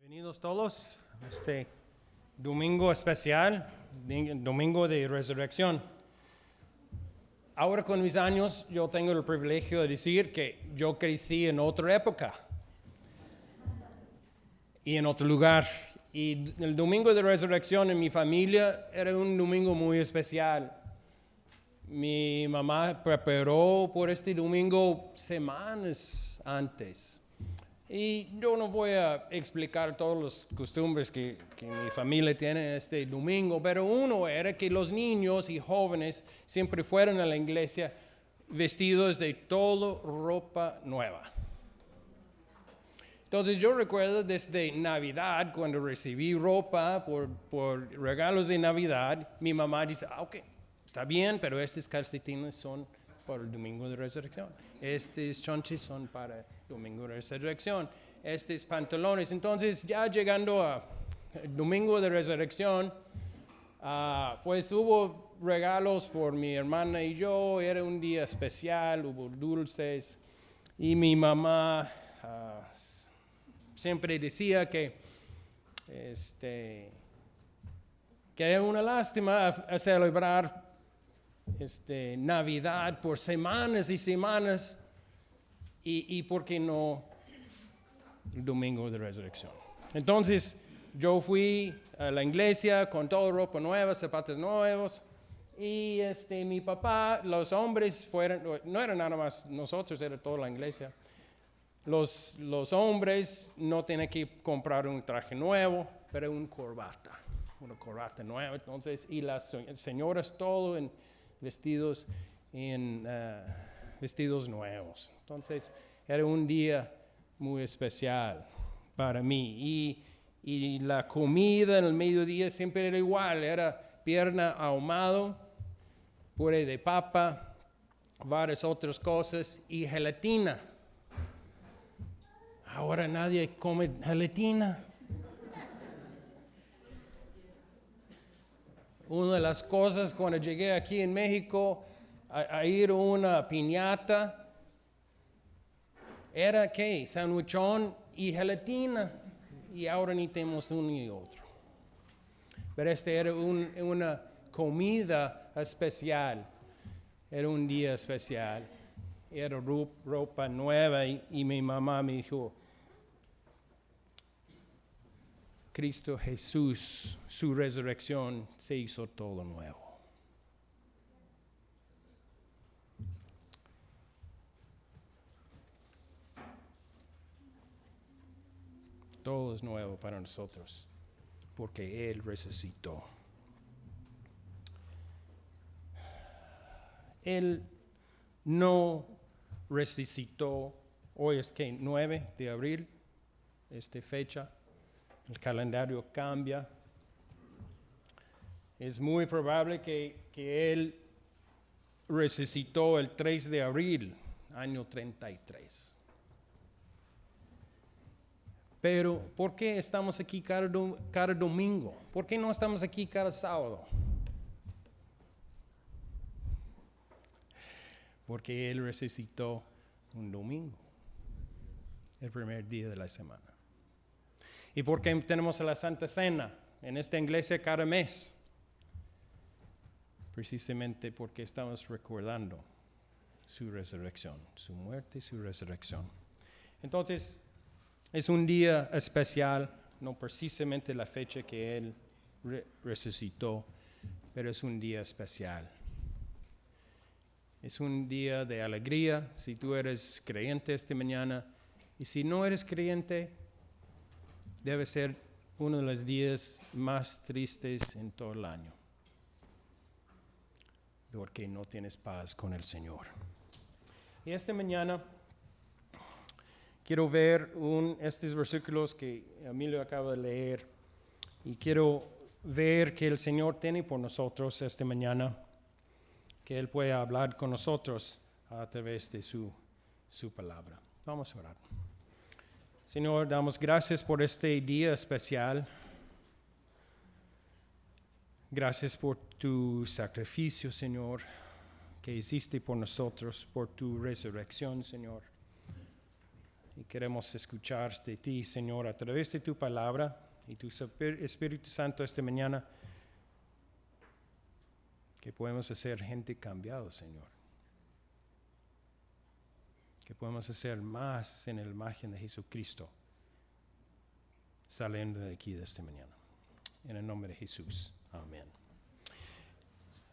Bienvenidos todos a este domingo especial, domingo de resurrección. Ahora con mis años yo tengo el privilegio de decir que yo crecí en otra época y en otro lugar. Y el domingo de resurrección en mi familia era un domingo muy especial. Mi mamá preparó por este domingo semanas antes. Y yo no voy a explicar todas las costumbres que mi familia tiene este domingo, pero uno era que los niños y jóvenes siempre fueran a la iglesia vestidos de toda ropa nueva. Entonces yo recuerdo desde Navidad, cuando recibí ropa por regalos de Navidad, mi mamá dice, ok, está bien, pero estos calcetines son para el domingo de resurrección. Estos chonchis son para el domingo de resurrección. Estos pantalones. Entonces, ya llegando al domingo de resurrección, pues hubo regalos por mi hermana y yo. Era un día especial, hubo dulces. Y mi mamá siempre decía que era una lástima a celebrar Navidad por semanas y semanas y por qué no el domingo de resurrección. Entonces yo fui a la iglesia con toda ropa nueva, zapatos nuevos y mi papá, los hombres fueron, no era nada más nosotros, era toda la iglesia. Los hombres no tienen que comprar un traje nuevo, pero una corbata nueva. Entonces, y las señoras todo en vestidos nuevos. Entonces, era un día muy especial para mí. Y la comida en el mediodía siempre era igual. Era pierna ahumado, puré de papa, varias otras cosas y gelatina. Ahora nadie come gelatina. Una de las cosas cuando llegué aquí en México a ir a una piñata era que sandwichón y gelatina y ahora ni tenemos uno ni otro. Pero era una comida especial, era un día especial, era ropa nueva y mi mamá me dijo, Cristo Jesús, su resurrección, se hizo todo nuevo. Todo es nuevo para nosotros, porque Él resucitó. Él no resucitó, hoy es que 9 de abril, esta fecha. El calendario cambia. Es muy probable que Él resucitó el 3 de abril, año 33. Pero, ¿por qué estamos aquí cada domingo? ¿Por qué no estamos aquí cada sábado? Porque Él resucitó un domingo, el primer día de la semana. ¿Y por qué tenemos la Santa Cena en esta iglesia cada mes? Precisamente porque estamos recordando su resurrección, su muerte y su resurrección. Entonces, es un día especial, no precisamente la fecha que Él resucitó, pero es un día especial. Es un día de alegría si tú eres creyente esta mañana, y si no eres creyente, debe ser uno de los días más tristes en todo el año, porque no tienes paz con el Señor. Y esta mañana quiero ver estos versículos que Emilio acaba de leer, y quiero ver que el Señor tiene por nosotros esta mañana, que Él pueda hablar con nosotros a través de su palabra. Vamos a orar. Señor, damos gracias por este día especial. Gracias por tu sacrificio, Señor, que hiciste por nosotros, por tu resurrección, Señor. Y queremos escuchar de ti, Señor, a través de tu palabra y tu Espíritu Santo esta mañana, que podemos ser gente cambiada, Señor. Que podemos hacer más en la imagen de Jesucristo, saliendo de aquí de esta mañana. En el nombre de Jesús. Amén.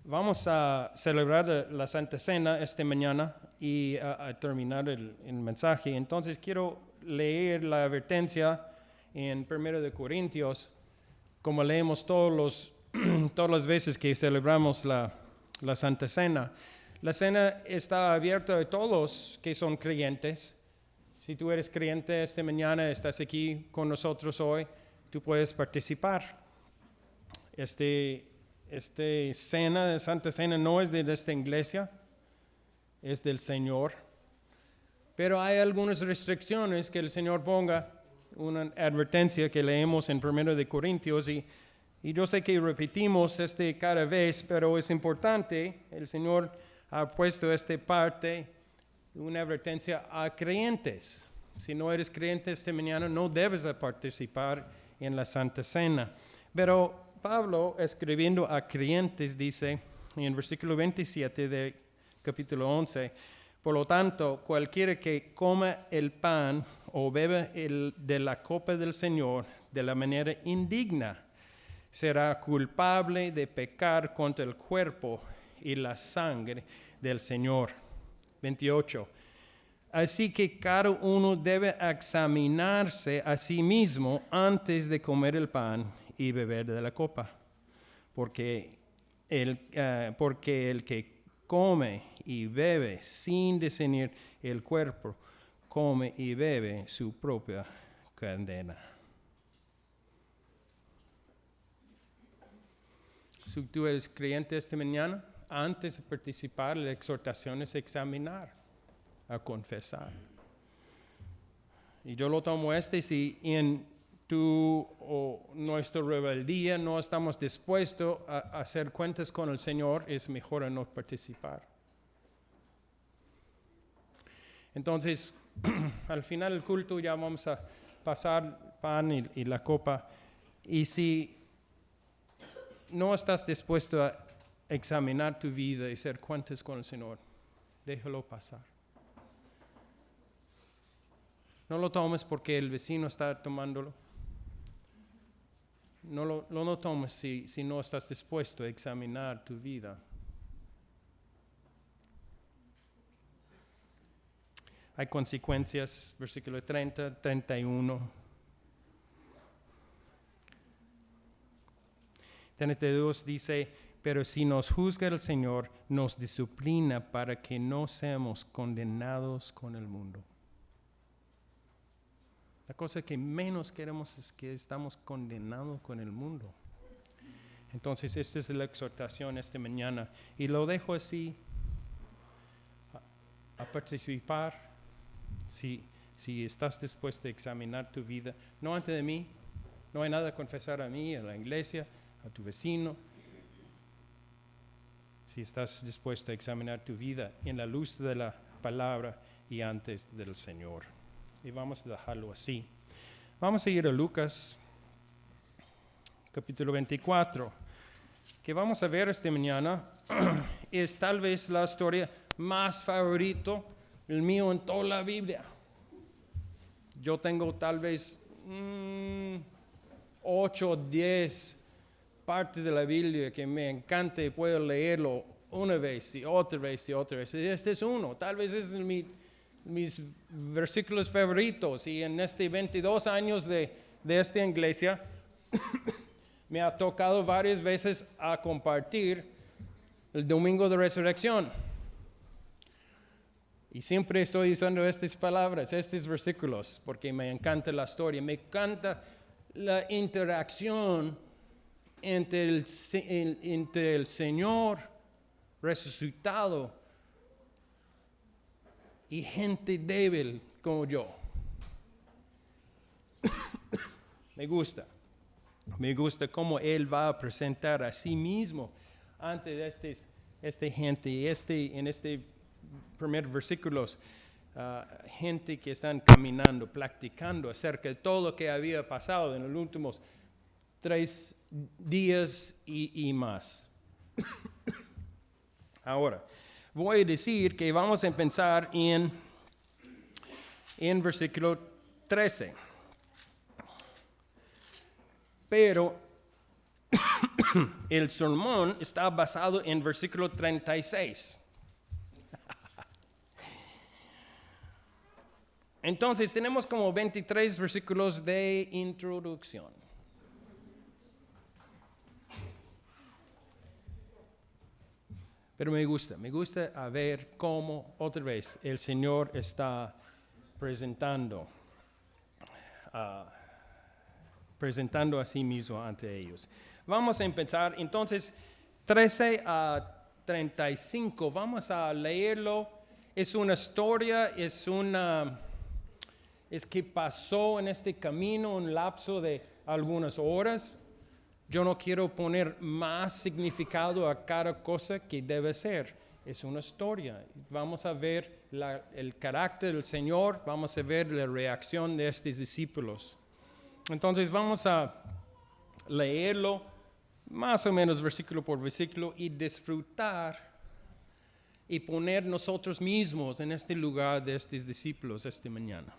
Vamos a celebrar la Santa Cena esta mañana y a terminar el mensaje. Entonces quiero leer la advertencia en 1 de Corintios, como leemos todas las veces que celebramos la Santa Cena. La cena está abierta a todos que son creyentes. Si tú eres creyente esta mañana, estás aquí con nosotros hoy, tú puedes participar. Cena de Santa Cena no es de esta iglesia, es del Señor. Pero hay algunas restricciones que el Señor ponga, una advertencia que leemos en 1 de Corintios, y yo sé que repetimos cada vez, pero es importante. El Señor ha puesto esta parte, una advertencia a creyentes. Si no eres creyente esta mañana, no debes de participar en la Santa Cena. Pero Pablo, escribiendo a creyentes, dice en versículo 27 de capítulo 11, por lo tanto, cualquiera que coma el pan o beba de la copa del Señor de la manera indigna, será culpable de pecar contra el cuerpo y la sangre del Señor. 28. Así que cada uno debe examinarse a sí mismo antes de comer el pan y beber de la copa, porque el que come y bebe sin discernir el cuerpo, come y bebe su propia condena. Si tú eres creyente esta mañana, antes de participar en la exhortación es examinar, a confesar. Y yo lo tomo si en tu o nuestra rebeldía no estamos dispuestos a hacer cuentas con el Señor, es mejor no participar. Entonces, al final del culto ya vamos a pasar pan y la copa. Y si no estás dispuesto a examinar tu vida y hacer cuentas con el Señor, déjalo pasar. No lo tomes porque el vecino está tomándolo. No lo tomes si no estás dispuesto a examinar tu vida. Hay consecuencias, versículo 30, 31. 32 dice, pero si nos juzga el Señor, nos disciplina para que no seamos condenados con el mundo. La cosa que menos queremos es que estamos condenados con el mundo. Entonces, esta es la exhortación esta mañana. Y lo dejo así, a participar, si estás dispuesto a examinar tu vida. No ante de mí, no hay nada que confesar a mí, a la iglesia, a tu vecino. Si estás dispuesto a examinar tu vida en la luz de la palabra y antes del Señor. Y vamos a dejarlo así. Vamos a ir a Lucas, capítulo 24, que vamos a ver esta mañana. Es tal vez la historia más favorita, el mío en toda la Biblia. Yo tengo tal vez 8 o 10 partes de la Biblia que me encanta y puedo leerlo una vez y otra vez y otra vez. Este es uno, tal vez es mis versículos favoritos, y en 22 años de esta iglesia me ha tocado varias veces a compartir el domingo de resurrección, y siempre estoy usando estas palabras, estos versículos, porque me encanta la historia, me encanta la interacción entre el Señor resucitado y gente débil como yo. Me gusta cómo Él va a presentar a sí mismo ante esta gente. Y en este primer versículos gente que están caminando, practicando acerca de todo lo que había pasado en los últimos 3 días y más. Ahora, voy a decir que vamos a empezar en versículo 13. Pero el sermón está basado en versículo 36. Entonces tenemos como 23 versículos de introducción. Pero me gusta a ver cómo otra vez el Señor está presentando a sí mismo ante ellos. Vamos a empezar entonces 13 a 35. Vamos a leerlo. Es una historia, es que pasó en este camino un lapso de algunas horas. Yo no quiero poner más significado a cada cosa que debe ser. Es una historia. Vamos a ver el carácter del Señor, vamos a ver la reacción de estos discípulos. Entonces vamos a leerlo más o menos versículo por versículo y disfrutar y poner nosotros mismos en este lugar de estos discípulos esta mañana.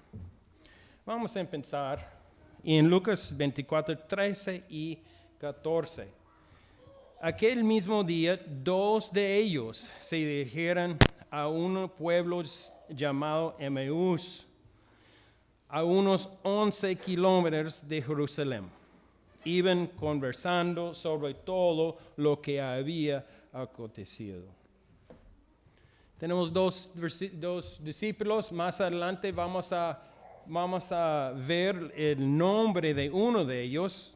Vamos a empezar en Lucas 24, 13 y 14. Aquel mismo día, 2 de ellos se dirigieron a un pueblo llamado Emaús, a unos 11 kilómetros de Jerusalén. Iban conversando sobre todo lo que había acontecido. Tenemos dos discípulos. Más adelante vamos a ver el nombre de uno de ellos,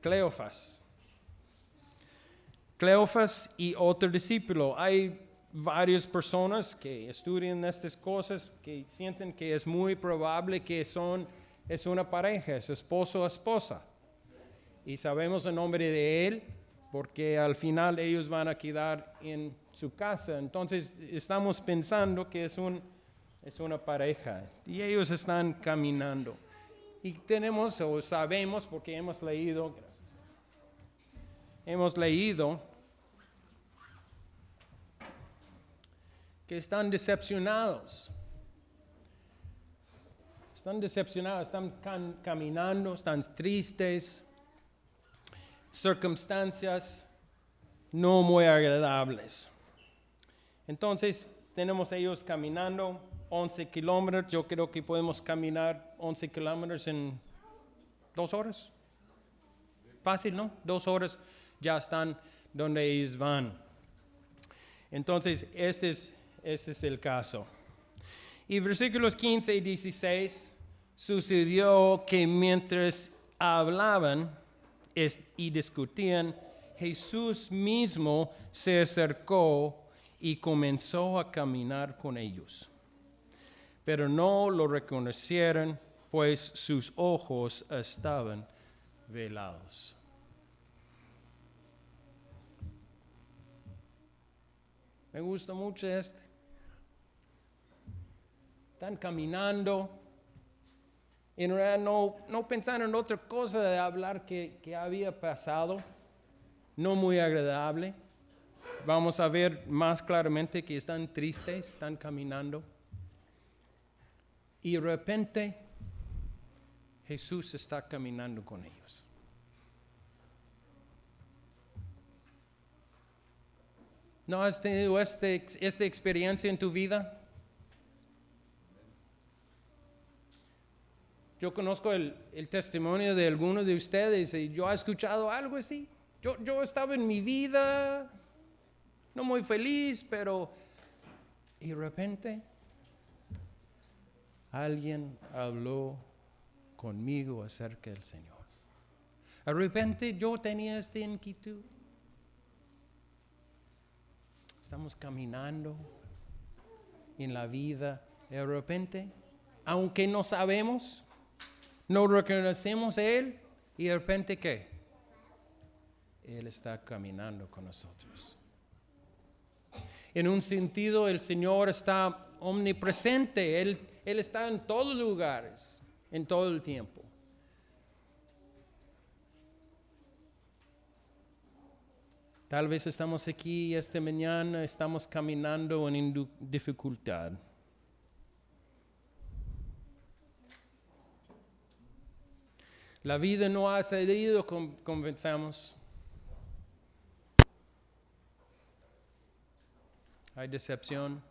Cleofas. Cleofas y otro discípulo. Hay varias personas que estudian estas cosas que sienten que es muy probable que es una pareja, es esposo o esposa. Y sabemos el nombre de él porque al final ellos van a quedar en su casa. Entonces estamos pensando que es una pareja y ellos están caminando. Y sabemos porque hemos leído que están decepcionados. Están caminando, están tristes, circunstancias no muy agradables. Entonces, tenemos ellos caminando 11 kilómetros. Yo creo que podemos caminar 11 kilómetros en 2 horas. Fácil, ¿no? 2 horas ya están donde ellos van. Entonces, este es el caso. Y versículos 15 y 16, sucedió que mientras hablaban y discutían, Jesús mismo se acercó y comenzó a caminar con ellos. Pero no lo reconocieron, pues sus ojos estaban velados. Me gusta mucho Están caminando. En realidad no pensaron en otra cosa de hablar que había pasado. No muy agradable. Vamos a ver más claramente que están tristes, están caminando. Y de repente Jesús está caminando con ellos. ¿No has tenido esta experiencia en tu vida? Yo conozco el testimonio de algunos de ustedes y yo he escuchado algo así. Yo estaba en mi vida, no muy feliz, pero y de repente alguien habló conmigo acerca del Señor. De repente yo tenía esta inquietud. Estamos caminando en la vida y de repente, aunque no sabemos, no reconocemos a Él y de repente ¿qué? Él está caminando con nosotros. En un sentido, el Señor está omnipresente. Él está en todos lugares, en todo el tiempo. Tal vez estamos aquí esta mañana, estamos caminando en dificultad. La vida no ha salido como pensamos. Hay decepción.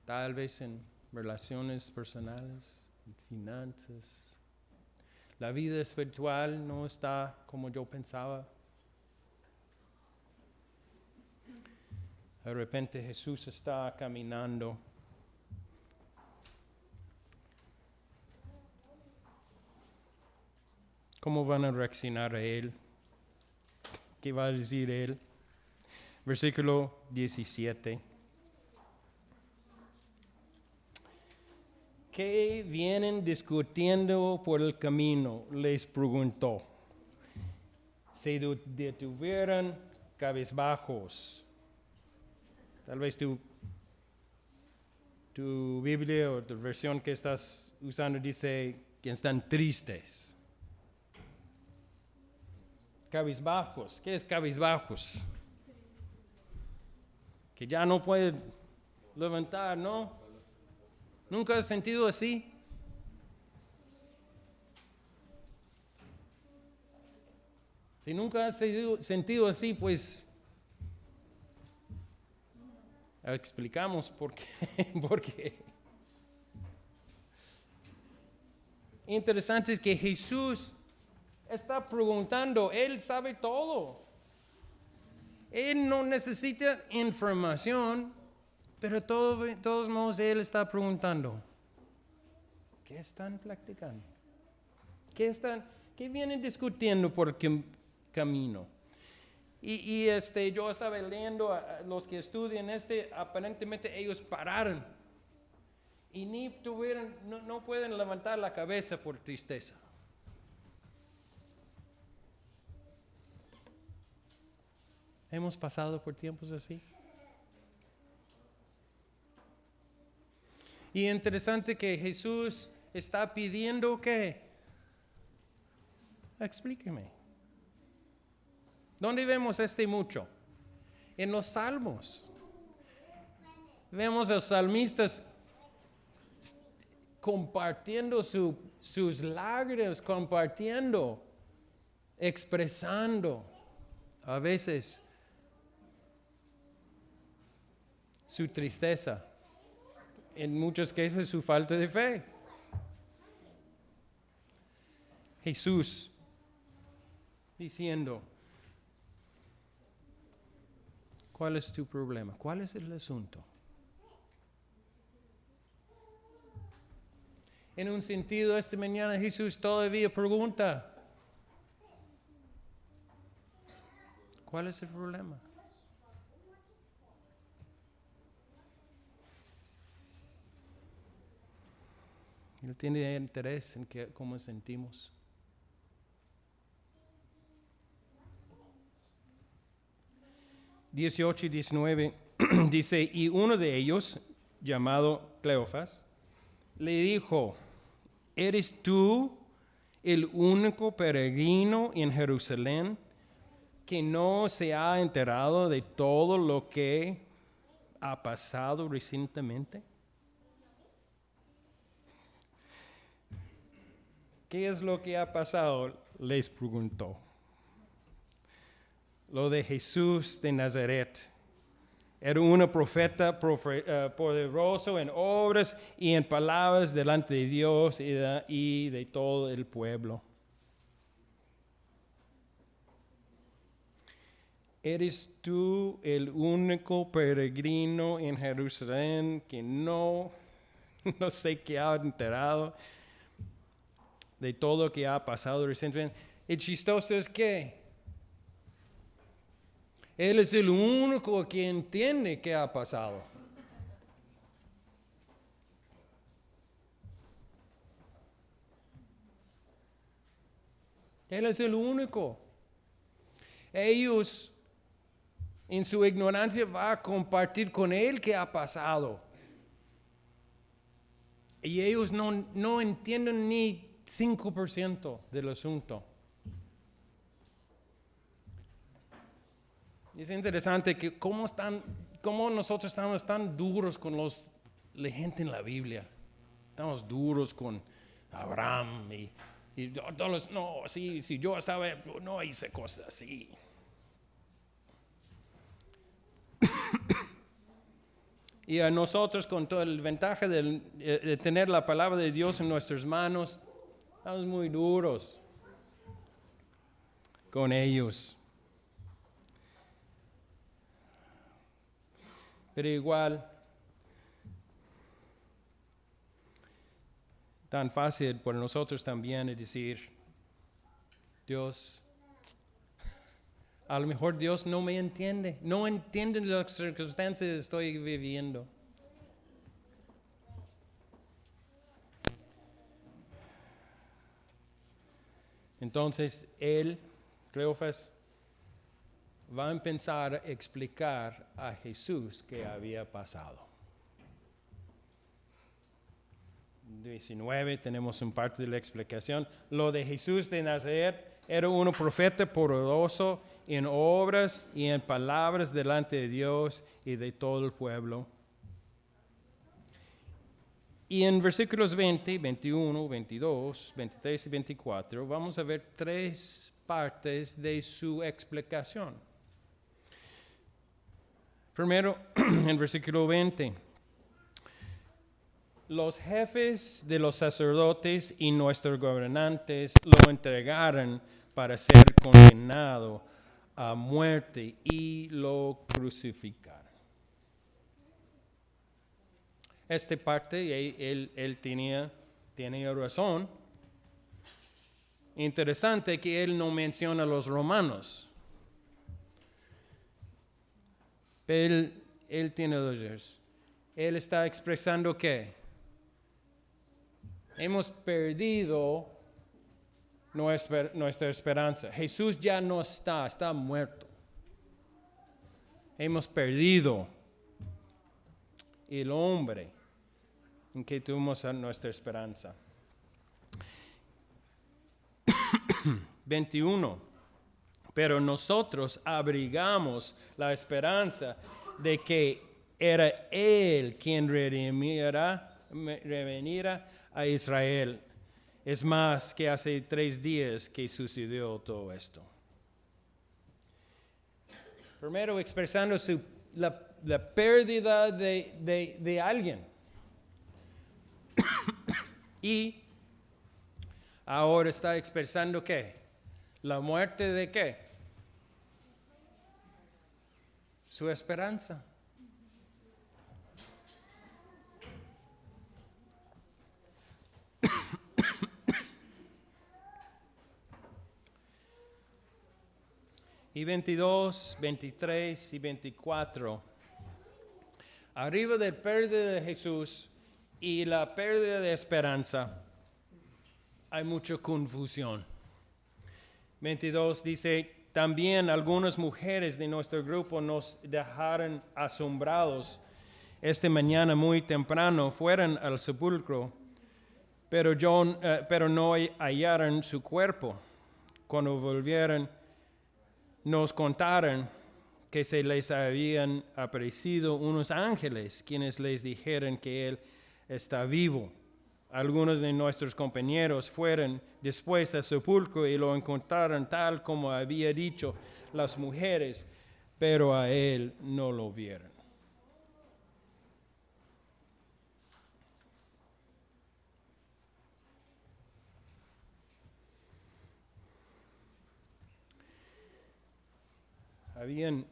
Tal vez en relaciones personales, en finanzas. La vida espiritual no está como yo pensaba. De repente Jesús está caminando. ¿Cómo van a reaccionar a Él? ¿Qué va a decir Él? Versículo 17. ¿Qué vienen discutiendo por el camino? Les preguntó. Se detuvieron cabizbajos. Tal vez tu Biblia o tu versión que estás usando dice que están tristes. Cabizbajos. ¿Qué es cabizbajos? Que ya no puede levantar, ¿no? ¿Nunca has sentido así? Si nunca has sentido así, pues explicamos por qué. Porque interesante es que Jesús está preguntando, Él sabe todo. Él no necesita información, pero de todos modos Él está preguntando, ¿qué están practicando? ¿Qué vienen discutiendo por el camino? Y yo estaba leyendo a los que estudian aparentemente ellos pararon y no pueden levantar la cabeza por tristeza. ¿Hemos pasado por tiempos así? Y interesante que Jesús está pidiendo que, explíqueme. ¿Dónde vemos mucho? En los salmos. Vemos a los salmistas compartiendo sus lágrimas, compartiendo, expresando a veces su tristeza, en muchos casos su falta de fe. Jesús diciendo, ¿cuál es tu problema? ¿Cuál es el asunto? En un sentido, esta mañana Jesús todavía pregunta, ¿cuál es el problema? Él tiene interés en cómo sentimos. (18 y 19) dice, y uno de ellos, llamado Cleofas, le dijo, ¿eres tú el único peregrino en Jerusalén que no se ha enterado de todo lo que ha pasado recientemente? ¿Qué es lo que ha pasado? Les preguntó. Lo de Jesús de Nazaret. Era un profeta poderoso en obras y en palabras delante de Dios y de todo el pueblo. ¿Eres tú el único peregrino en Jerusalén que no sé qué ha enterado de todo lo que ha pasado recientemente? El chistoso es que Él es el único que entiende qué ha pasado. Él es el único. Ellos en su ignorancia va a compartir con él qué ha pasado. Y ellos no entienden ni 5% del asunto. Es interesante que cómo nosotros estamos tan duros con la gente en la Biblia. Estamos duros con Abraham y todos no, sí, si yo estaba, no hice cosas así. Y a nosotros con toda la ventaja de tener la palabra de Dios en nuestras manos, estamos muy duros con ellos. Pero igual, tan fácil por nosotros también es decir, Dios, a lo mejor Dios no me entiende, no entiende las circunstancias que estoy viviendo. Entonces, Cleofas, va a empezar a explicar a Jesús qué había pasado. 19, tenemos un parte de la explicación. Lo de Jesús de Nazaret era un profeta poderoso en obras y en palabras delante de Dios y de todo el pueblo. Y en versículos 20, 21, 22, 23 y 24 vamos a ver 3 partes de su explicación. Primero, en versículo 20, los jefes de los sacerdotes y nuestros gobernantes lo entregaron para ser condenado a muerte y lo crucificaron. Esta parte, él tenía razón. Interesante que él no menciona a los romanos. Él tiene dos errores. Él está expresando que hemos perdido nuestra esperanza. Jesús ya no está muerto. Hemos perdido el hombre en que tuvimos nuestra esperanza. 21. Pero nosotros abrigamos la esperanza de que era Él quien revenirá a Israel. Es más que hace 3 días que sucedió todo esto. Primero expresando la pérdida de alguien. Y ahora está expresando ¿qué? ¿La muerte de qué? Su esperanza. Y 22, 23 y 24. Arriba de la pérdida de Jesús y la pérdida de esperanza, hay mucha confusión. 22 dice, también algunas mujeres de nuestro grupo nos dejaron asombrados. Esta mañana muy temprano fueron al sepulcro, pero no hallaron su cuerpo. Cuando volvieron, nos contaron que se les habían aparecido unos ángeles, quienes les dijeron que él está vivo. Algunos de nuestros compañeros fueron después al sepulcro y lo encontraron tal como había dicho las mujeres, pero a él no lo vieron. Habían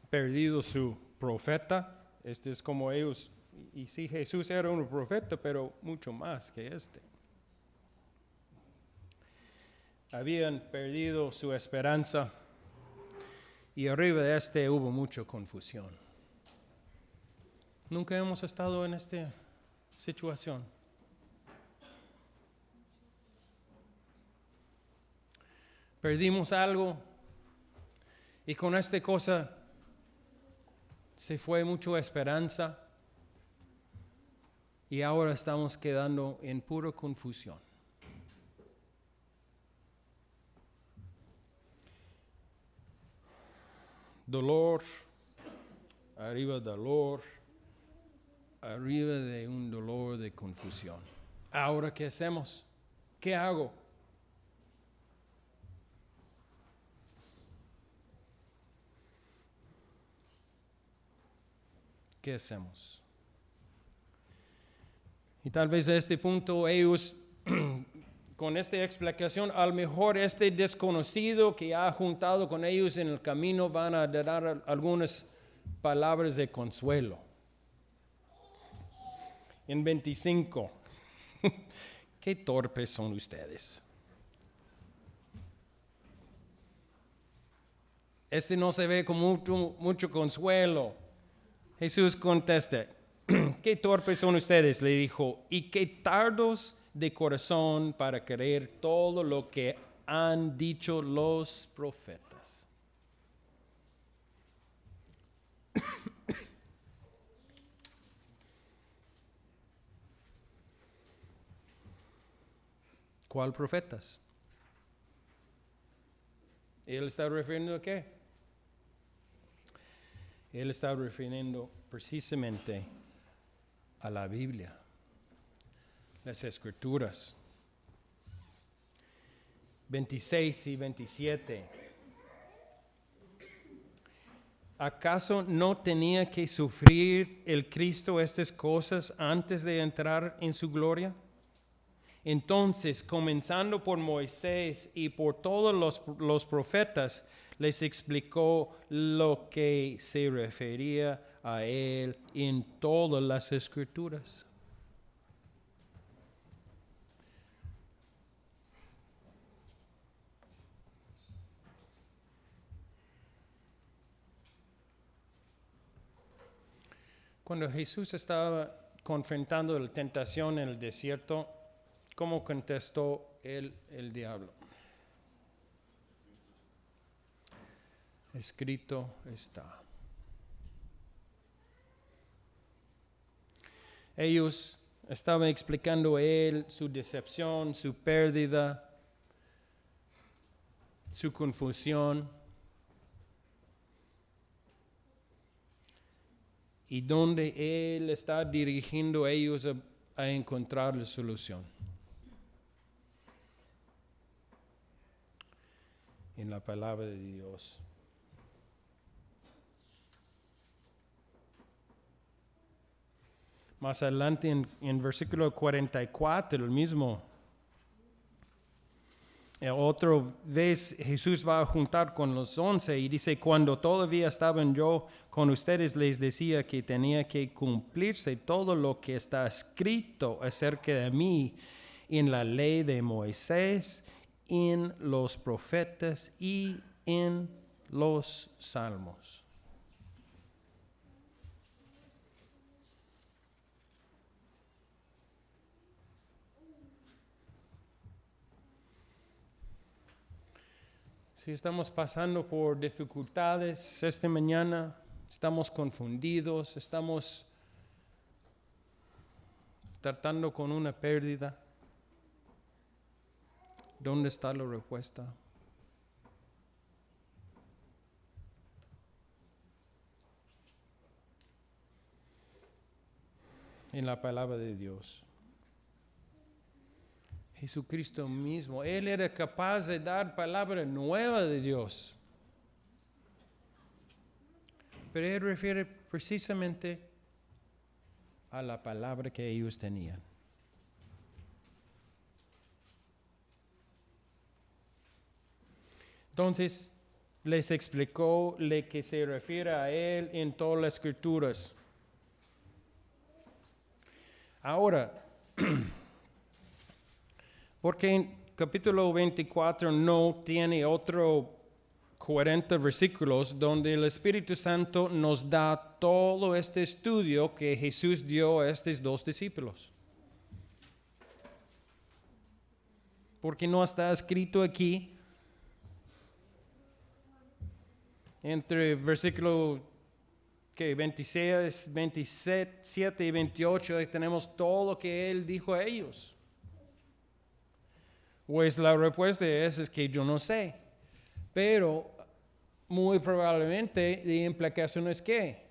perdido su profeta. Este es como ellos. Y sí, Jesús era un profeta, pero mucho más que este. Habían perdido su esperanza y arriba de este hubo mucha confusión. Nunca hemos estado en esta situación. Perdimos algo y con esta cosa Se fue mucha esperanza y ahora estamos quedando en pura confusión. Dolor, arriba dolor, arriba de un dolor de confusión. Ahora, ¿qué hacemos? ¿Qué hago? ¿Qué hacemos? Y tal vez a este punto ellos, con esta explicación, a lo mejor este desconocido que ha juntado con ellos en el camino van a dar algunas palabras de consuelo. En 25, qué torpes son ustedes. Este no se ve con mucho consuelo. Jesús contesta, qué torpes son ustedes, le dijo, y qué tardos de corazón para creer todo lo que han dicho los profetas. ¿Cuál profetas? ¿Él está refiriendo a qué? Él está refiriendo precisamente a la Biblia, las Escrituras. 26 y 27. ¿Acaso no tenía que sufrir el Cristo estas cosas antes de entrar en su gloria? Entonces, comenzando por Moisés y por todos los profetas, les explicó lo que se refería a él en todas las Escrituras. Cuando Jesús estaba confrontando la tentación en el desierto, ¿cómo contestó el diablo? Escrito está. Ellos estaban explicando a él su decepción, su pérdida, su confusión. Y donde él está dirigiendo a ellos a encontrar la solución. En la palabra de Dios. Más adelante en versículo 44, el mismo. Otra vez Jesús va a juntar con los 11 y dice, cuando todavía estaban yo con ustedes, les decía que tenía que cumplirse todo lo que está escrito acerca de mí en la ley de Moisés, en los profetas y en los salmos. Si estamos pasando por dificultades esta mañana, estamos confundidos, estamos tratando con una pérdida, ¿dónde está la respuesta? En la palabra de Dios. Jesucristo mismo, Él era capaz de dar palabra nueva de Dios. Pero Él refiere precisamente a la palabra que ellos tenían. Entonces, les explicó lo que se refiere a Él en todas las Escrituras. Ahora, porque en capítulo 24 no tiene otro 40 versículos donde el Espíritu Santo nos da todo este estudio que Jesús dio a estos dos discípulos. Porque no está escrito aquí entre versículo que 26, 27 y 28 tenemos todo lo que Él dijo a ellos. Pues la respuesta es que yo no sé. Pero muy probablemente la implicación es que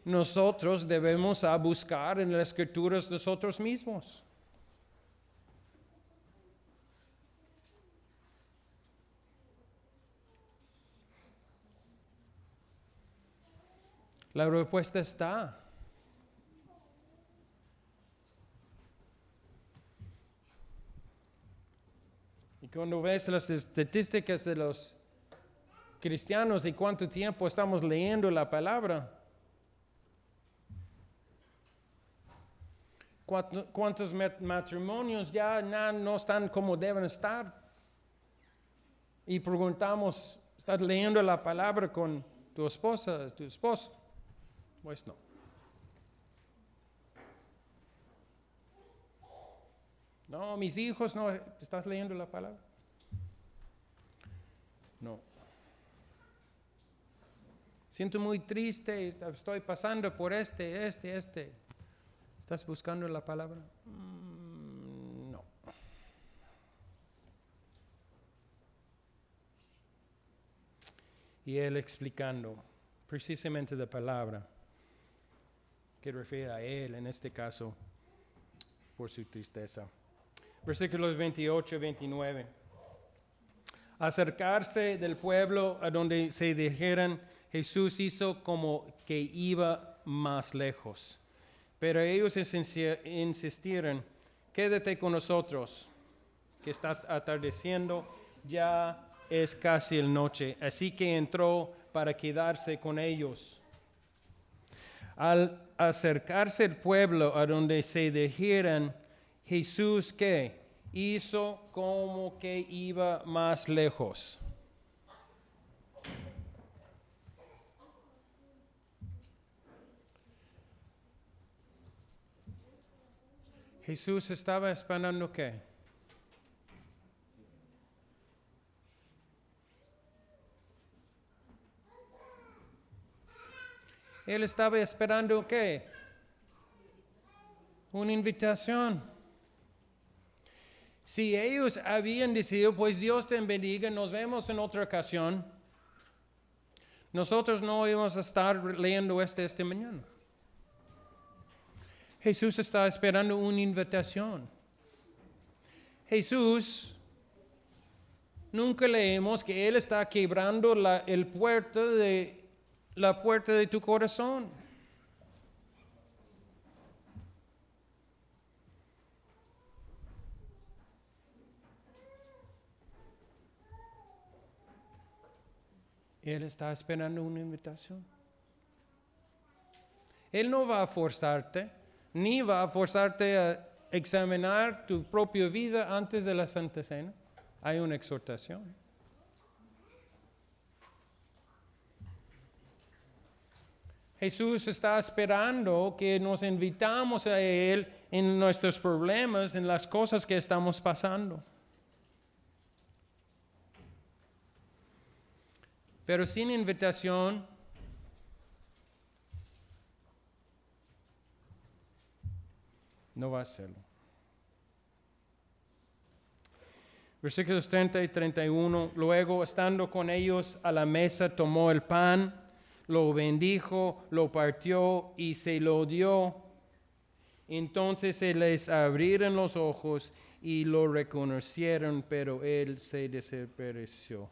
nosotros debemos a buscar en las Escrituras nosotros mismos. La respuesta está. Y cuando ves las estadísticas de los cristianos y cuánto tiempo estamos leyendo la palabra, cuántos matrimonios ya no están como deben estar. Y preguntamos, ¿estás leyendo la palabra con tu esposa, tu esposo? Pues no. No, mis hijos, no. ¿Estás leyendo la palabra? No. Siento muy triste, estoy pasando por este. ¿Estás buscando la palabra? No. Y él explicando precisamente la palabra que refiere a él, en este caso, por su tristeza. Versículos 28 y 29. Acercarse del pueblo a donde se dijeran, Jesús hizo como que iba más lejos. Pero ellos insistieron, quédate con nosotros, que está atardeciendo, ya es casi el noche. Así que entró para quedarse con ellos. Al acercarse el pueblo a donde se dijeran, Jesús, ¿qué? Hizo como que iba más lejos. Jesús estaba esperando ¿qué? Él estaba esperando ¿qué? Una invitación. Si ellos habían decidido, pues Dios te bendiga, nos vemos en otra ocasión, nosotros no íbamos a estar leyendo esta mañana. Jesús está esperando una invitación. Jesús, nunca leemos que Él está quebrando la puerta de tu corazón. Él está esperando una invitación. Él no va a forzarte, ni va a forzarte a examinar tu propia vida antes de la Santa Cena. Hay una exhortación. Jesús está esperando que nos invitamos a Él en nuestros problemas, en las cosas que estamos pasando. Pero sin invitación, no va a hacerlo. Versículos 30 y 31. Luego, estando con ellos a la mesa, tomó el pan, lo bendijo, lo partió y se lo dio. Entonces se les abrieron los ojos y lo reconocieron, pero él se desapareció.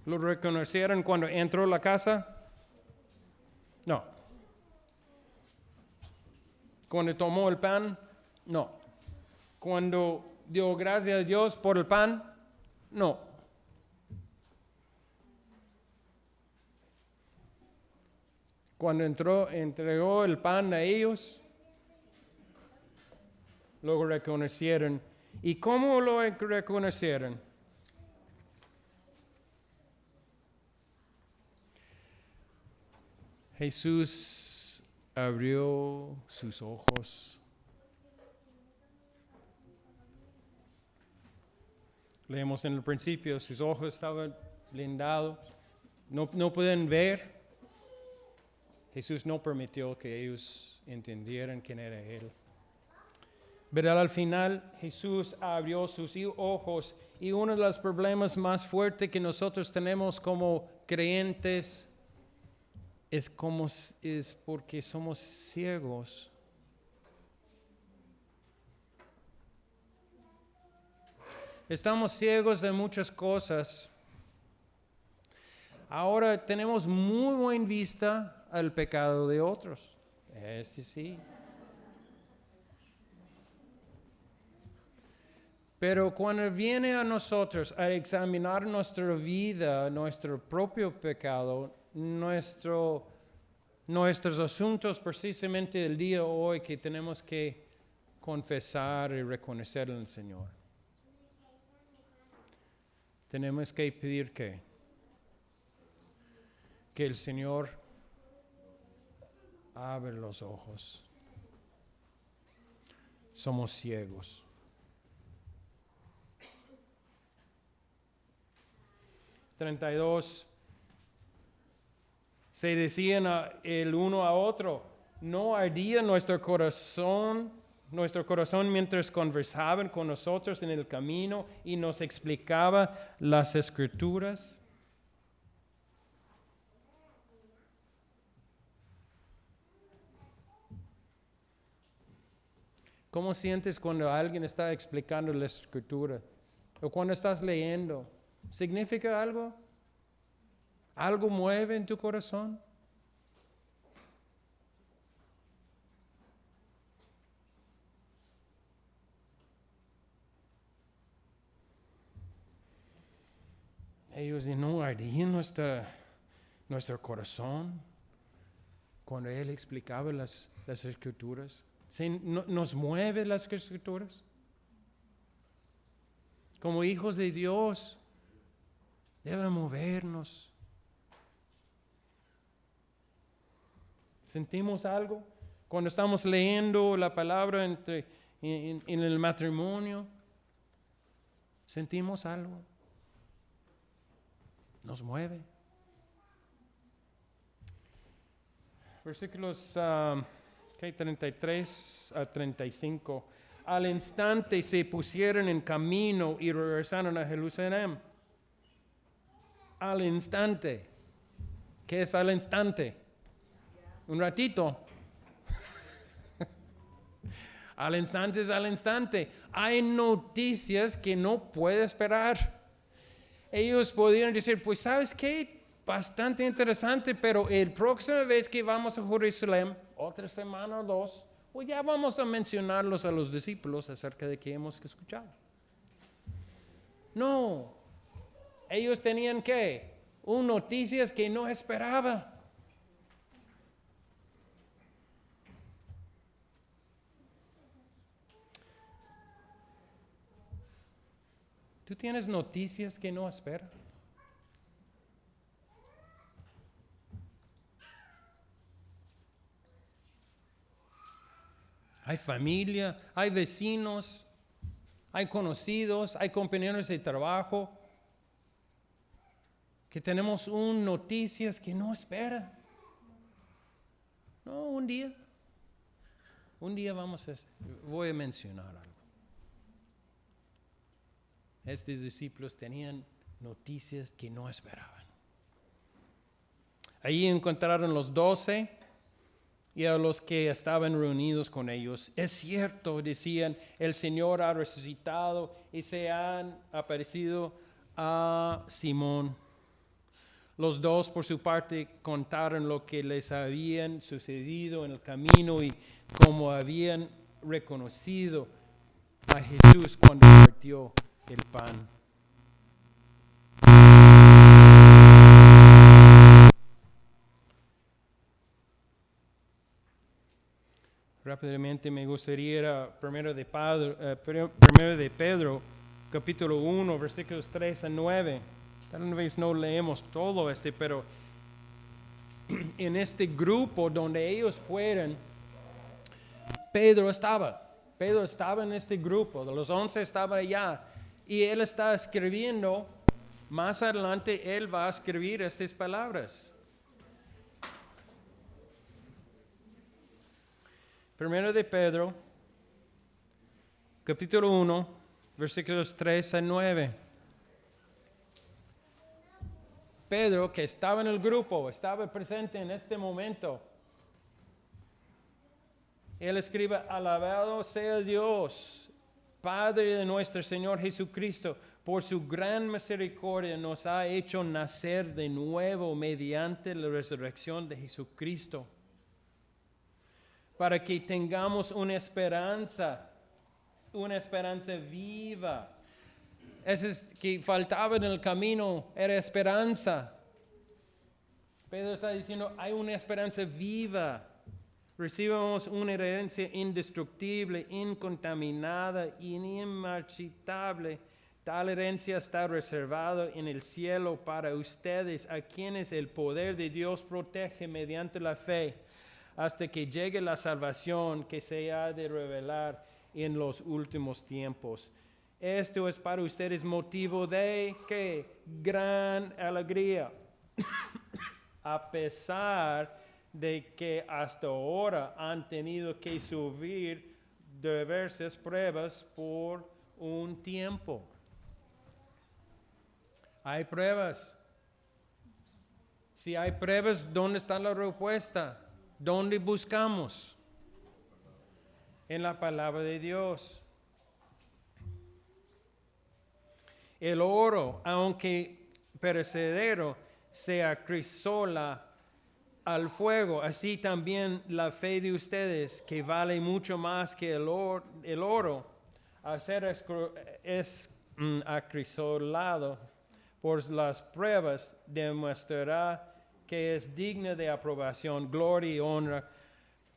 ¿Lo reconocieron cuando entró a la casa? No. ¿Cuando tomó el pan? No. ¿Cuando dio gracias a Dios por el pan? No. Cuando entregó el pan a ellos, lo reconocieron. ¿Y cómo lo reconocieron? Jesús abrió sus ojos. Leemos en el principio, sus ojos estaban blindados, no pueden ver. Jesús no permitió que ellos entendieran quién era Él. Pero al final Jesús abrió sus ojos, y uno de los problemas más fuertes que nosotros tenemos como creyentes es porque somos ciegos. Estamos ciegos de muchas cosas. Ahora tenemos muy buena vista al pecado de otros. Sí. Pero cuando viene a nosotros a examinar nuestra vida, nuestro propio pecado, nuestros asuntos precisamente el día de hoy que tenemos que confesar y reconocer al Señor, tenemos que pedir que el Señor abra los ojos. Somos ciegos. Se decían el uno a otro, ¿no ardía nuestro corazón mientras conversaban con nosotros en el camino y nos explicaba las Escrituras? ¿Cómo sientes cuando alguien está explicando la Escritura? O cuando estás leyendo. ¿Significa algo? ¿Algo mueve en tu corazón? Ellos no ardían nuestro corazón cuando Él explicaba las Escrituras. ¿Nos mueve las Escrituras? Como hijos de Dios, debe movernos. ¿Sentimos algo cuando estamos leyendo la palabra en el matrimonio? ¿Sentimos algo? ¿Nos mueve? Versículos 33 a 35. Al instante se pusieron en camino y regresaron a Jerusalén. Al instante. ¿Qué es al instante? Un ratito. Al instante es al instante. Hay noticias que no puede esperar. Ellos podrían decir, pues ¿sabes qué? Bastante interesante, pero la próxima vez que vamos a Jerusalén, otra semana o dos, pues ya vamos a mencionarlos a los discípulos acerca de qué hemos escuchado. No. Ellos tenían ¿qué? Noticias que no esperaba. ¿Tú tienes noticias que no esperas? Hay familia, hay vecinos, hay conocidos, hay compañeros de trabajo que tenemos noticias que no esperan. No, un día voy a mencionar algo. Estos discípulos tenían noticias que no esperaban. Allí encontraron los 12 y a los que estaban reunidos con ellos. Es cierto, decían, el Señor ha resucitado y se han aparecido a Simón. Los dos, por su parte, contaron lo que les habían sucedido en el camino y cómo habían reconocido a Jesús cuando partió el pan. Rápidamente me gustaría ir a primero de Pedro, capítulo 1, versículos 3 a 9. Tal vez no leemos todo pero en este grupo donde ellos fueron, Pedro estaba. Pedro estaba en este grupo, de los 11 estaba allá. Y él está escribiendo, más adelante él va a escribir estas palabras. Primero de Pedro, capítulo 1, versículos 3 a 9. Pedro, que estaba en el grupo, estaba presente en este momento. Él escribe, alabado sea Dios, Padre de nuestro Señor Jesucristo, por su gran misericordia nos ha hecho nacer de nuevo mediante la resurrección de Jesucristo, para que tengamos una esperanza viva. Eso es que faltaba en el camino, era esperanza. Pedro está diciendo, hay una esperanza viva. Recibimos una herencia indestructible, incontaminada, inmarchitable. Tal herencia está reservada en el cielo para ustedes, a quienes el poder de Dios protege mediante la fe, hasta que llegue la salvación que se ha de revelar en los últimos tiempos. Esto es para ustedes motivo de ¿qué? Gran alegría, a pesar de que hasta ahora han tenido que sufrir diversas pruebas por un tiempo. Hay pruebas. Si hay pruebas, ¿dónde está la respuesta? ¿Dónde buscamos? En la palabra de Dios. El oro, aunque perecedero, se acrisola al fuego. Así también la fe de ustedes, que vale mucho más que el oro, al ser acrisolado por las pruebas, demostrará que es digna de aprobación, gloria y honra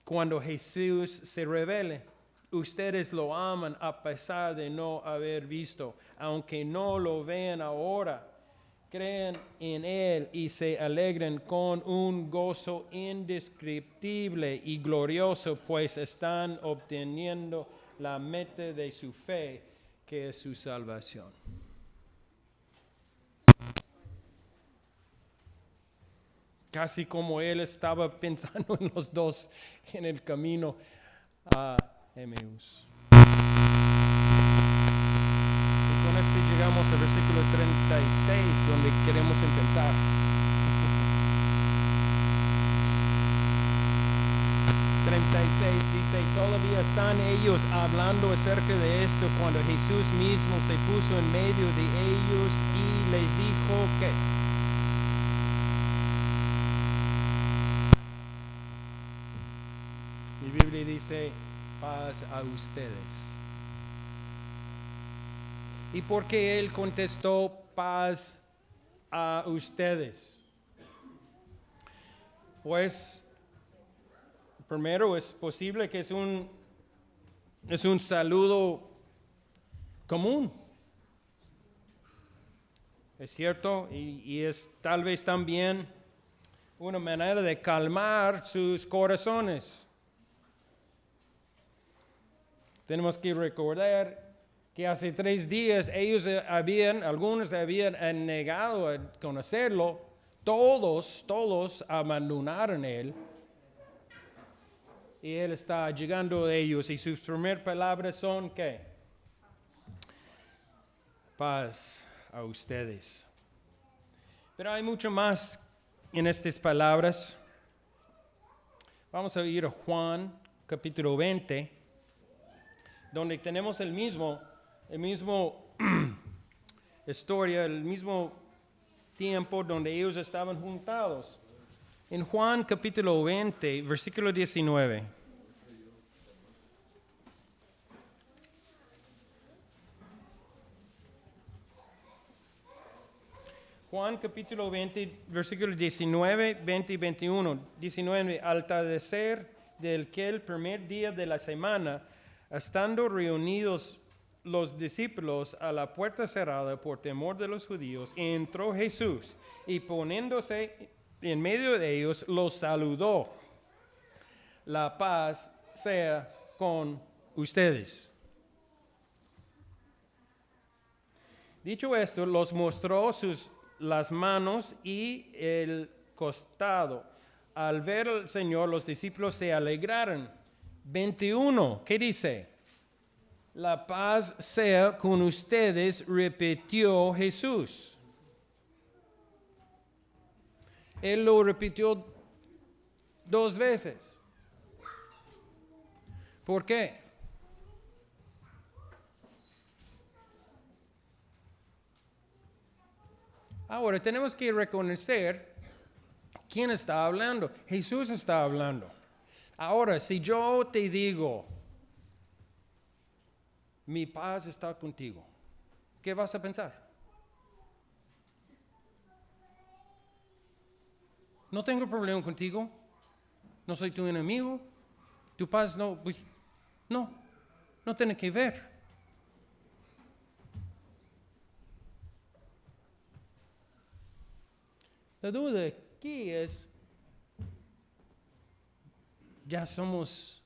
cuando Jesús se revele. Ustedes lo aman a pesar de no haber visto, aunque no lo vean ahora. Creen en Él y se alegran con un gozo indescriptible y glorioso, pues están obteniendo la meta de su fe, que es su salvación. Casi como él estaba pensando en los dos en el camino a Emaús. Y con esto llegamos al versículo 36, donde queremos empezar. 36 dice, todavía están ellos hablando acerca de esto cuando Jesús mismo se puso en medio de ellos y les dijo que mi Biblia dice, paz a ustedes. ¿Y por qué él contestó paz a ustedes? Pues, primero es posible que es un saludo común. Es cierto, y es tal vez también una manera de calmar sus corazones. Tenemos que recordar que hace 3 días algunos habían negado a conocerlo, todos abandonaron a él. Y él está llegando a ellos y sus primeras palabras son ¿qué? Paz a ustedes. Pero hay mucho más en estas palabras. Vamos a ir a Juan capítulo 20. Donde tenemos el mismo historia, el mismo tiempo donde ellos estaban juntados. En Juan capítulo 20, versículo 19. Juan capítulo 20, versículo 19, 20 y 21. 19, al atardecer del primer día de la semana, estando reunidos los discípulos a la puerta cerrada por temor de los judíos, entró Jesús y poniéndose en medio de ellos, los saludó. La paz sea con ustedes. Dicho esto, los mostró las manos y el costado. Al ver al Señor, los discípulos se alegraron. 21, ¿qué dice? La paz sea con ustedes, repitió Jesús. Él lo repitió 2 veces. ¿Por qué? Ahora tenemos que reconocer quién está hablando. Jesús está hablando. Ahora, si yo te digo, mi paz está contigo, ¿qué vas a pensar? No tengo problema contigo, no soy tu enemigo, tu paz no, pues, no tiene que ver. La duda aquí es, ¿ya somos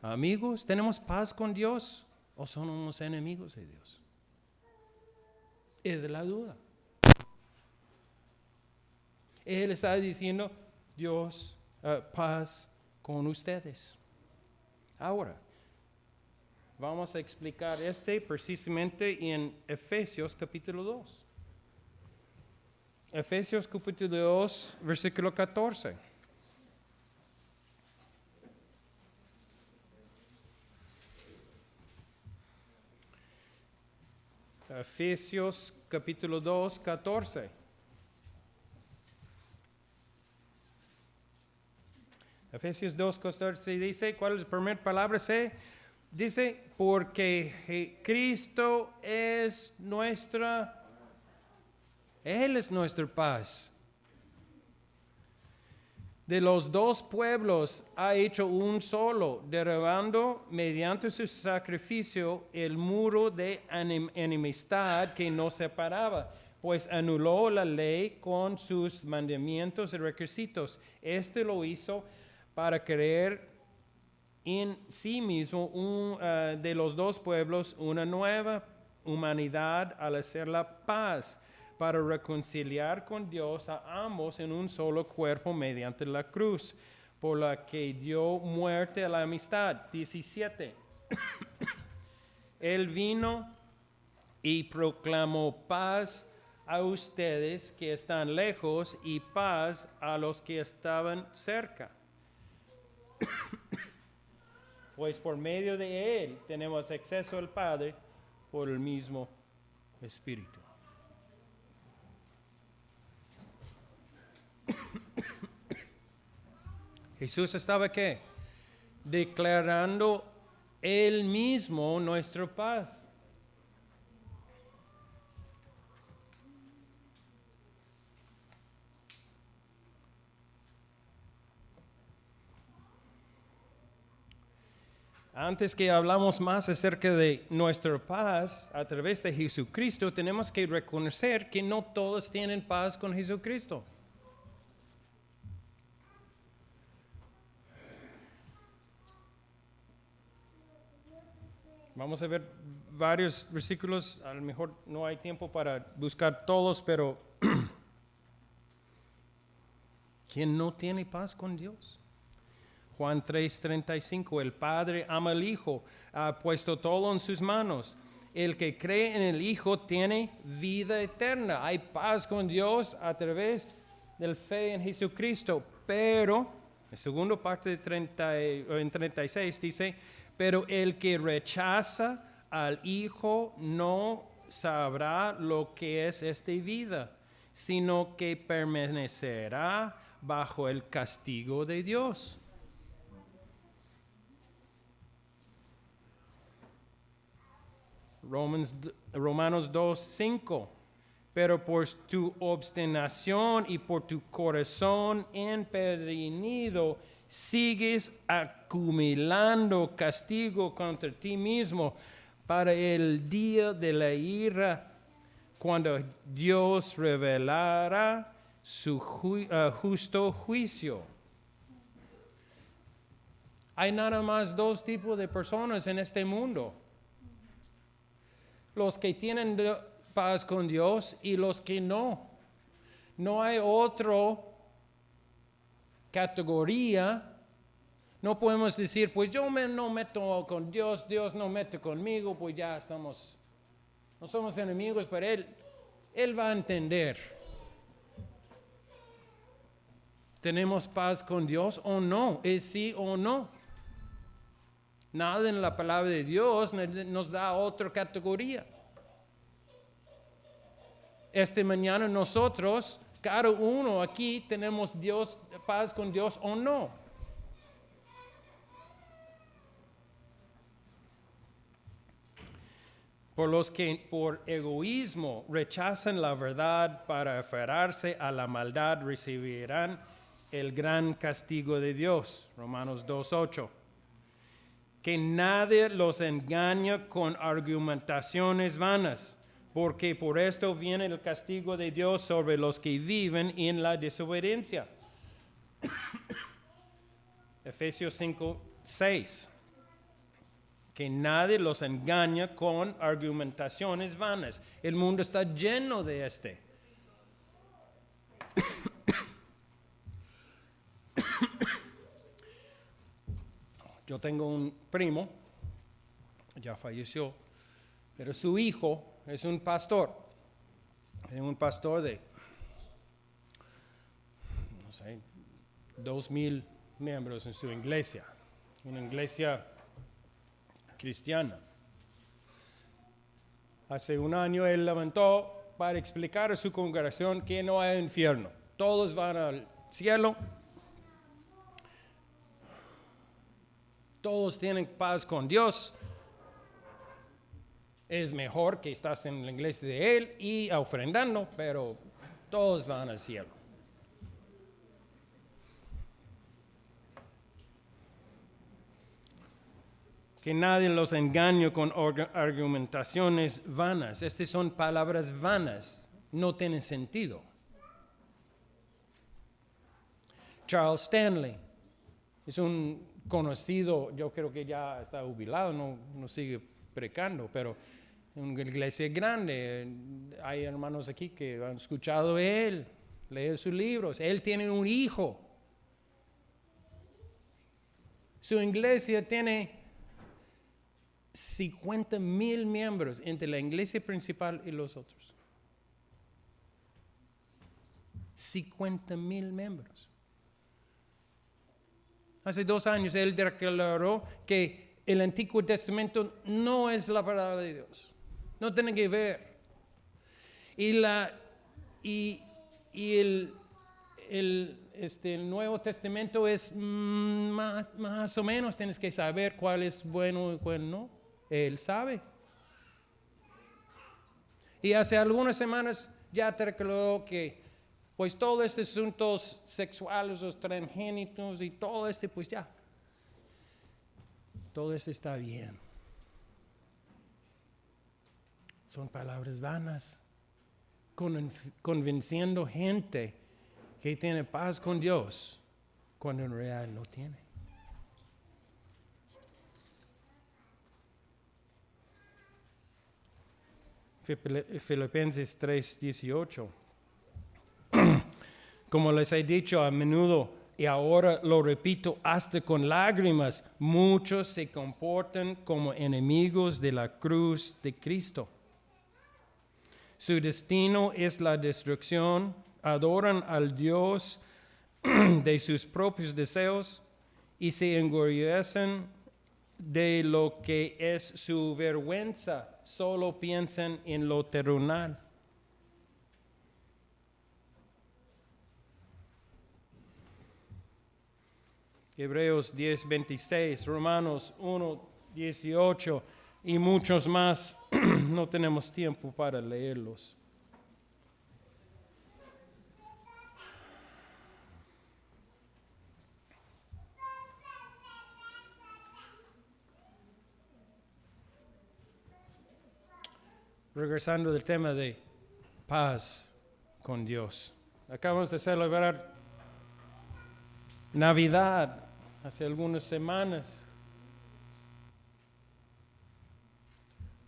amigos? ¿Tenemos paz con Dios? ¿O somos enemigos de Dios? Es la duda. Él está diciendo, Dios, paz con ustedes. Ahora, vamos a explicar precisamente en Efesios capítulo 2. Efesios capítulo 2, versículo 14. Efesios capítulo 2, 14. Efesios 2, 14 dice, ¿cuál es la primera palabra? Dice, porque Cristo es Él es nuestra paz. De los 2 pueblos ha hecho un solo, derribando mediante su sacrificio el muro de enemistad que nos separaba, pues anuló la ley con sus mandamientos y requisitos. Lo hizo para crear en sí mismo de los 2 pueblos una nueva humanidad al hacer la paz, para reconciliar con Dios a ambos en un solo cuerpo mediante la cruz, por la que dio muerte a la amistad. 17. Él vino y proclamó paz a ustedes que están lejos y paz a los que estaban cerca. Pues por medio de Él tenemos acceso al Padre por el mismo Espíritu. Jesús estaba ¿qué? Declarando Él mismo nuestra paz. Antes que hablamos más acerca de nuestra paz a través de Jesucristo, tenemos que reconocer que no todos tienen paz con Jesucristo. Vamos a ver varios versículos, a lo mejor no hay tiempo para buscar todos, pero ¿quién no tiene paz con Dios? Juan 3:35, el Padre ama al Hijo, ha puesto todo en sus manos. El que cree en el Hijo tiene vida eterna. Hay paz con Dios a través del fe en Jesucristo, pero, la segunda parte en 36 dice, pero el que rechaza al Hijo no sabrá lo que es esta vida, sino que permanecerá bajo el castigo de Dios. Romanos 2:5. Pero por tu obstinación y por tu corazón empedernido, sigues acumulando castigo contra ti mismo para el día de la ira, cuando Dios revelará su justo juicio. Hay nada más dos tipos de personas en este mundo. Los que tienen paz con Dios y los que no. No hay otra categoría. No podemos decir, pues yo no meto con Dios, Dios no mete conmigo, pues ya no somos enemigos, pero Él va a entender. ¿Tenemos paz con Dios o no? ¿Es sí o no? Nada en la palabra de Dios nos da otra categoría. Esta mañana nosotros, cada uno aquí, tenemos paz con Dios o no. Por los que por egoísmo rechazan la verdad para aferrarse a la maldad recibirán el gran castigo de Dios. Romanos 2:8. Que nadie los engañe con argumentaciones vanas, porque por esto viene el castigo de Dios sobre los que viven en la desobediencia. Efesios 5:6. Que nadie los engañe con argumentaciones vanas. El mundo está lleno de este. Yo tengo un primo, ya falleció, pero su hijo es un pastor. Es un pastor de, 2,000 miembros en su iglesia. Una iglesia cristiana. Hace un año él levantó para explicar a su congregación que no hay infierno. Todos van al cielo. Todos tienen paz con Dios. Es mejor que estás en la iglesia de Él y ofrendando, pero todos van al cielo. Que nadie los engañe con argumentaciones vanas. Estas son palabras vanas, no tienen sentido. Charles Stanley es un conocido, yo creo que ya está jubilado, no sigue predicando, pero en una iglesia grande, hay hermanos aquí que han escuchado de él, leer sus libros. Él tiene un hijo. Su iglesia tiene 50,000 miembros entre la iglesia principal y los otros. 50,000 miembros. Hace 2 años él declaró que el Antiguo Testamento no es la palabra de Dios. No tiene que ver. Y el Nuevo Testamento es más o menos, tienes que saber cuál es bueno y cuál no. Él sabe. Y hace algunas semanas ya declaró que pues todos estos asuntos sexuales, los transgénitos y todo pues ya. Todo está bien. Son palabras vanas, convenciendo gente que tiene paz con Dios, cuando en realidad no tiene. Filipenses 3:18. Como les he dicho a menudo, y ahora lo repito hasta con lágrimas, muchos se comportan como enemigos de la cruz de Cristo. Su destino es la destrucción, adoran al Dios de sus propios deseos y se enorgullecen de lo que es su vergüenza, solo piensan en lo terrenal. Hebreos 10:26, Romanos 1:18 y muchos más. No tenemos tiempo para leerlos. Regresando del tema de paz con Dios. Acabamos de celebrar Navidad hace algunas semanas.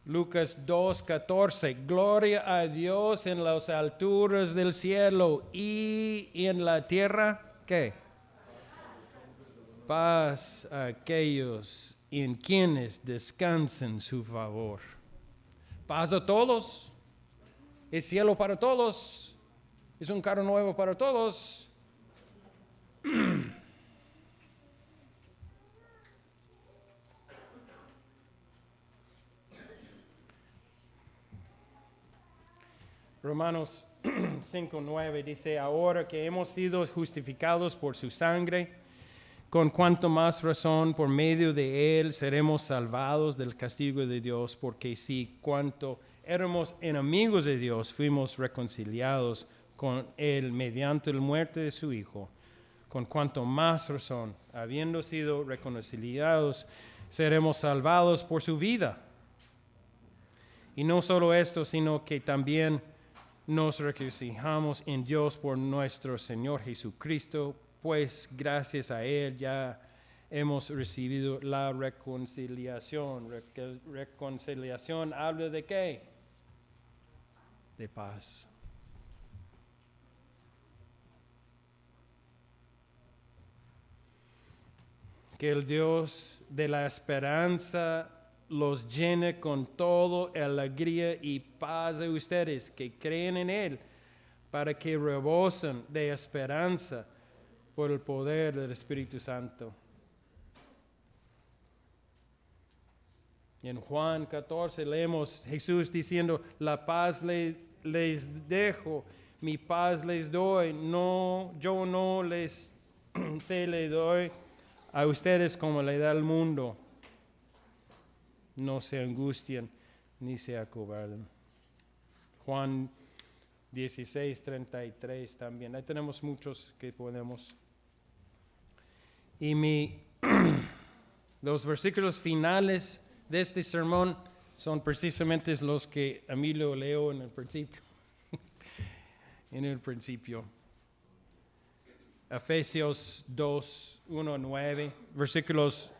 Lucas 2:14, gloria a Dios en las alturas del cielo y en la tierra, ¿qué? Paz a aquellos en quienes descansen su favor. Paz a todos, es cielo para todos, es un carro nuevo para todos. Romanos 5:9 dice, ahora que hemos sido justificados por su sangre, con cuanto más razón por medio de él seremos salvados del castigo de Dios, porque si cuanto éramos enemigos de Dios fuimos reconciliados con él mediante la muerte de su Hijo, con cuanto más razón, habiendo sido reconciliados, seremos salvados por su vida. Y no solo esto, sino que también nos regocijamos en Dios por nuestro Señor Jesucristo, pues gracias a Él ya hemos recibido la reconciliación. Reconciliación habla de qué? De paz. Que el Dios de la esperanza los llene con toda alegría y paz de ustedes que creen en Él, para que rebosen de esperanza por el poder del Espíritu Santo. En Juan 14 leemos Jesús diciendo, la paz les dejo, mi paz les doy, yo no les le doy a ustedes como le da el mundo. No se angustien ni se acobarden. Juan 16:33 también. Ahí tenemos muchos que podemos. Y los versículos finales de este sermón son precisamente los que a mí lo leo en el principio. En el principio. Efesios 2:1-9, versículos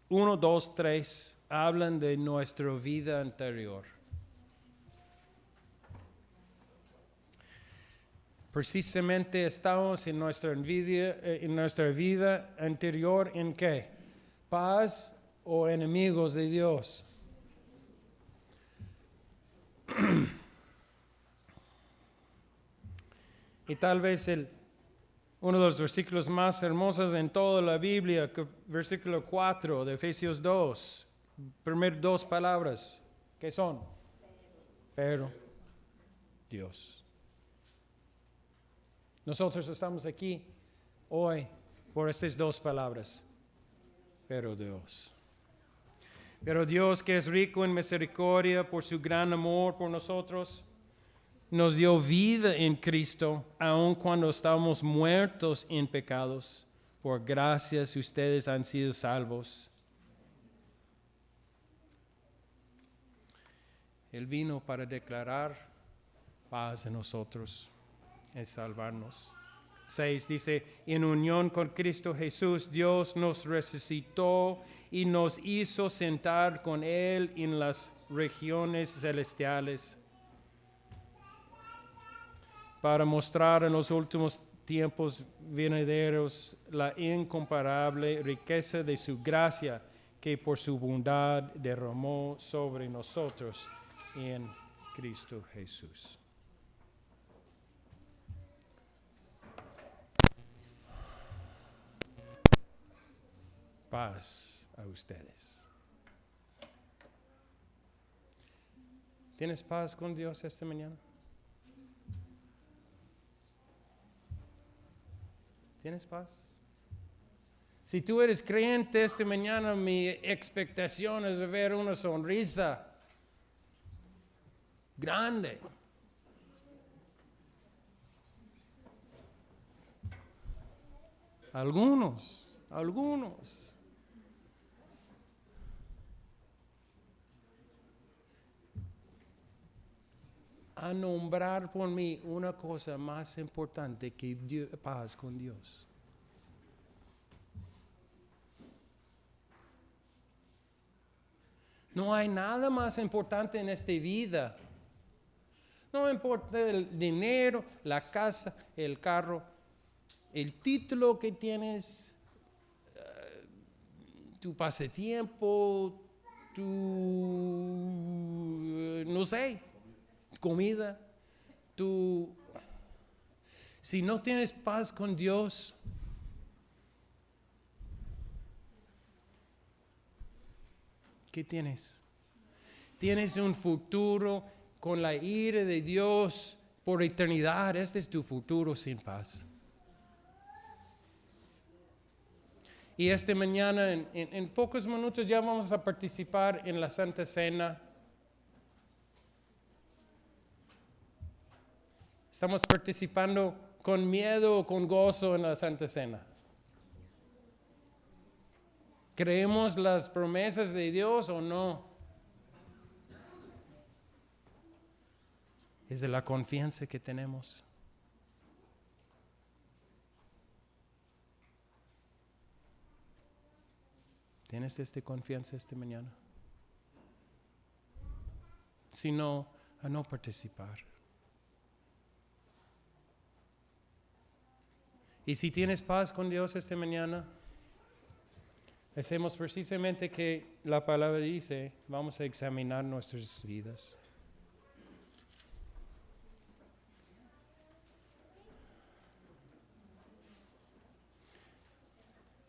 1, 2, 3 hablan de nuestra vida anterior. Precisamente estamos en nuestra vida anterior ¿en qué? Paz o enemigos de Dios. Y tal vez uno de los versículos más hermosos en toda la Biblia, versículo 4 de Efesios 2, primeras dos palabras, ¿qué son? Pero Dios. Nosotros estamos aquí hoy por estas dos palabras, pero Dios. Pero Dios, que es rico en misericordia por su gran amor por nosotros, nos dio vida en Cristo, aun cuando estábamos muertos en pecados. Por gracias ustedes han sido salvos. Él vino para declarar paz en nosotros, en salvarnos. 6 dice, en unión con Cristo Jesús, Dios nos resucitó y nos hizo sentar con Él en las regiones celestiales, para mostrar en los últimos tiempos venideros la incomparable riqueza de su gracia que por su bondad derramó sobre nosotros en Cristo Jesús. Paz a ustedes. ¿Tienes paz con Dios esta mañana? ¿Tienes paz? Si tú eres creyente esta mañana, mi expectación es de ver una sonrisa grande. Algunos. a nombrar por mí una cosa más importante que paz con Dios. No hay nada más importante en esta vida. No importa el dinero, la casa, el carro, el título que tienes, tu pasatiempo, tu, no sé, comida. Si no tienes paz con Dios, ¿qué tienes? Tienes un futuro con la ira de Dios por eternidad. Este es tu futuro sin paz. Y esta mañana, en pocos minutos, ya vamos a participar en la Santa Cena. Estamos participando con miedo o con gozo en la Santa Cena. ¿Creemos las promesas de Dios o no? Es de la confianza que tenemos. ¿Tienes esta confianza esta mañana? Si no, a no participar. Y si tienes paz con Dios esta mañana, hacemos precisamente que la palabra dice, vamos a examinar nuestras vidas.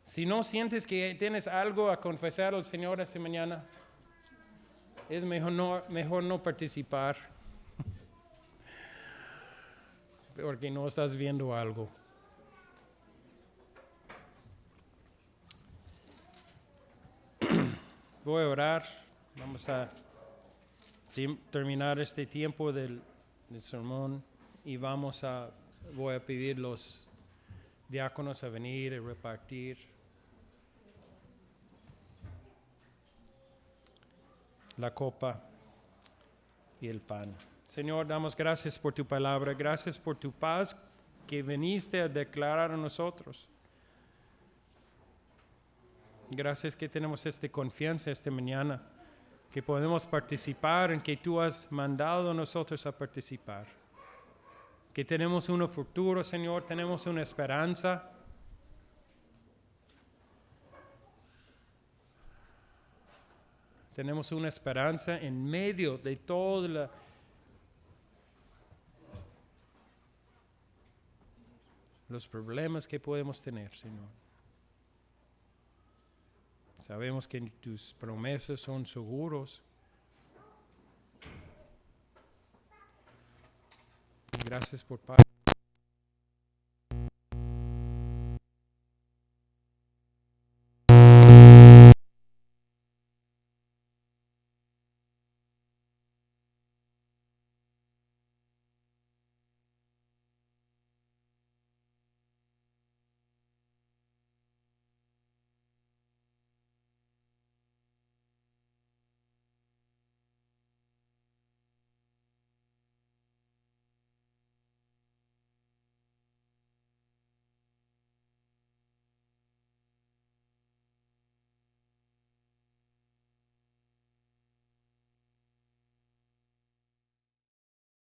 Si no sientes que tienes algo a confesar al Señor esta mañana, es mejor no participar, porque no estás viendo algo. Voy a orar, vamos a terminar este tiempo del sermón y voy a pedir los diáconos a venir y repartir la copa y el pan. Señor, damos gracias por tu palabra, gracias por tu paz que viniste a declarar a nosotros. Gracias que tenemos esta confianza esta mañana, que podemos participar en que tú has mandado a nosotros a participar. Que tenemos un futuro, Señor, tenemos una esperanza. Tenemos una esperanza en medio de todos los problemas que podemos tener, Señor. Sabemos que tus promesas son seguros. Gracias por paz.